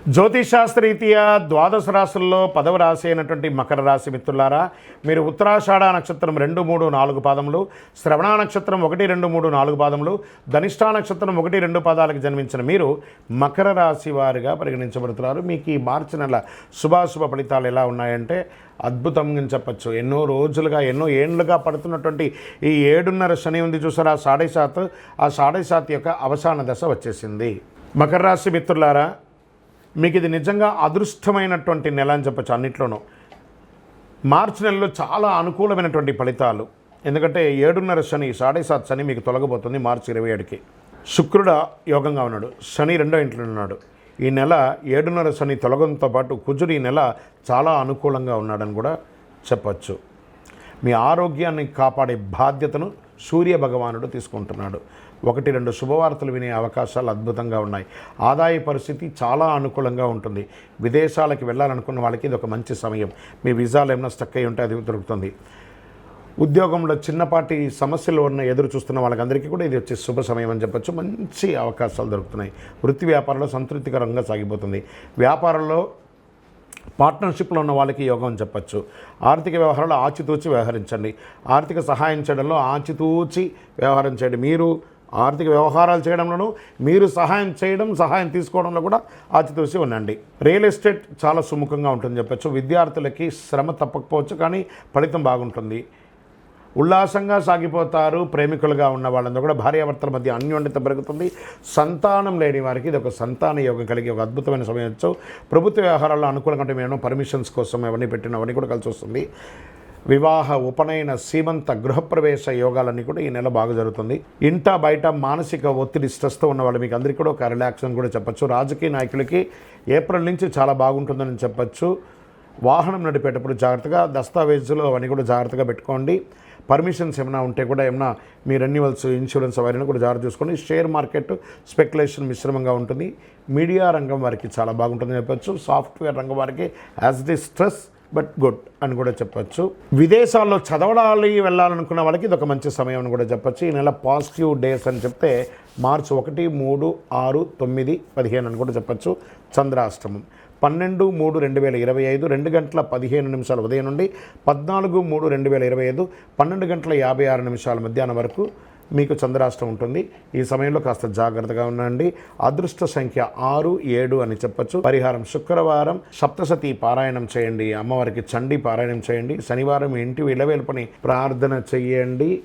జ్యోతిషాస్త్రరీత్యా ద్వాదశ రాశుల్లో 10వ రాశి అయినటువంటి మకర రాశి మిత్రులారా, మీరు ఉత్తరాషాఢ నక్షత్రం 2, 3, 4 పాదములు, శ్రవణ నక్షత్రం 1, 2, 3, 4 పాదములు, ధనిష్ఠా నక్షత్రం 1, 2 పాదాలకు జన్మించిన మీరు మకర రాశి వారిగా పరిగణించబడుతున్నారు. మీకు ఈ మార్చి నెల శుభాశుభ ఫలితాలు ఎలా ఉన్నాయంటే అద్భుతంగా చెప్పచ్చు. ఎన్నో రోజులుగా ఎన్నో ఏండ్లుగా పడుతున్నటువంటి ఈ 7.5 శని ఉంది చూసారా, ఆ 7.5 యొక్క అవసాన దశ వచ్చేసింది. మకర రాశి మిత్రులారా, మీకు ఇది నిజంగా అదృష్టమైనటువంటి నెల అని చెప్పచ్చు. అన్నిట్లోనూ మార్చి నెలలో చాలా అనుకూలమైనటువంటి ఫలితాలు. ఎందుకంటే 7.5 శని 7.5 శని మీకు తొలగబోతుంది మార్చి 27కి. శుక్రుడు యోగంగా ఉన్నాడు, శని 2వ ఇంట్లో ఉన్నాడు. ఈ నెల 7.5 శని తొలగంతో పాటు కుజుడు ఈ నెల చాలా అనుకూలంగా ఉన్నాడని కూడా చెప్పచ్చు. మీ ఆరోగ్యాన్ని కాపాడే బాధ్యతను సూర్య భగవానుడు తీసుకుంటున్నాడు. 1-2 శుభవార్తలు వినే అవకాశాలు అద్భుతంగా ఉన్నాయి. ఆదాయ పరిస్థితి చాలా అనుకూలంగా ఉంటుంది. విదేశాలకు వెళ్ళాలనుకున్న వాళ్ళకి ఇది ఒక మంచి సమయం. మీ వీసాలు ఏమైనా స్టక్ అయి ఉంటే అది దొరుకుతుంది. ఉద్యోగంలో చిన్నపాటి సమస్యలు ఎదురు చూస్తున్న వాళ్ళకందరికీ కూడా ఇది వచ్చే శుభ సమయం అని చెప్పచ్చు. మంచి అవకాశాలు దొరుకుతున్నాయి. వృత్తి వ్యాపారంలో సంతృప్తికరంగా సాగిపోతుంది. వ్యాపారంలో పార్ట్నర్షిప్లో ఉన్న వాళ్ళకి యోగం అని చెప్పచ్చు. ఆర్థిక వ్యవహారాలు ఆచితూచి వ్యవహరించండి. ఆర్థిక సహాయం చేయడంలో ఆచితూచి వ్యవహారం చేయండి. మీరు ఆర్థిక వ్యవహారాలు చేయడంలోనూ మీరు సహాయం తీసుకోవడంలో కూడా ఆచితూచి ఉండండి. రియల్ ఎస్టేట్ చాలా సుముఖంగా ఉంటుందని చెప్పచ్చు. విద్యార్థులకి శ్రమ తప్పకపోవచ్చు, కానీ ఫలితం బాగుంటుంది. ఉల్లాసంగా సాగిపోతారు. ప్రేమికులుగా ఉన్న వాళ్ళందరూ కూడా భార్యాభర్తల మధ్య అన్యోన్యత పెరుగుతుంది. సంతానం లేని వారికి ఇది ఒక సంతాన యోగం కలిగి ఒక అద్భుతమైన సమయం వచ్చు. ప్రభుత్వ వ్యవహారాల్లో అనుకూలంగా ఉంటే మేము పర్మిషన్స్ కోసం అవన్నీ పెట్టినవన్నీ కూడా కలిసి వస్తుంది. వివాహ, ఉపనయన, సీమంత, గృహప్రవేశ యోగాలన్నీ కూడా ఈ నెల బాగా జరుగుతుంది. ఇంట బయట మానసిక ఒత్తిడి స్ట్రెస్తో ఉన్న వాళ్ళు మీకు అందరికీ కూడా ఒక రిలాక్స్ కూడా చెప్పచ్చు. రాజకీయ నాయకులకి ఏప్రిల్ నుంచి చాలా బాగుంటుందని చెప్పచ్చు. వాహనం నడిపేటప్పుడు జాగ్రత్తగా, దస్తావేజులు అవన్నీ కూడా జాగ్రత్తగా పెట్టుకోండి. పర్మిషన్స్ ఏమైనా ఉంటే కూడా మీ రెన్యువల్స్, ఇన్సూరెన్స్ అవన్నీ కూడా జాగ్రత్త చూసుకోండి. షేర్ మార్కెట్ స్పెక్యులేషన్ మిశ్రమంగా ఉంటుంది. మీడియా రంగం వారికి చాలా బాగుంటుందని చెప్పచ్చు. సాఫ్ట్వేర్ రంగం వారికి as the stress but good అని కూడా చెప్పచ్చు. విదేశాల్లో వెళ్ళాలనుకున్న వాళ్ళకి ఇది ఒక మంచి సమయం అని కూడా చెప్పచ్చు. ఈ నెల పాజిటివ్ డేస్ అని చెప్తే మార్చి 1, 3, 6, 9, 15 అని కూడా చెప్పచ్చు. చంద్రాష్టమం 12/3/2025 2:15 ఉదయం నుండి 14/3/2025 12:56 మధ్యాహ్నం వరకు మీకు చంద్రాష్టం ఉంటుంది. ఈ సమయంలో కాస్త జాగ్రత్తగా ఉండండి. అదృష్ట సంఖ్య 6, 7 అని చెప్పచ్చు. పరిహారం శుక్రవారం సప్తశతి పారాయణం చేయండి. అమ్మవారికి చండీ పారాయణం చేయండి. శనివారం ఇంటి ఇలవేల్పని ప్రార్థన చెయ్యండి.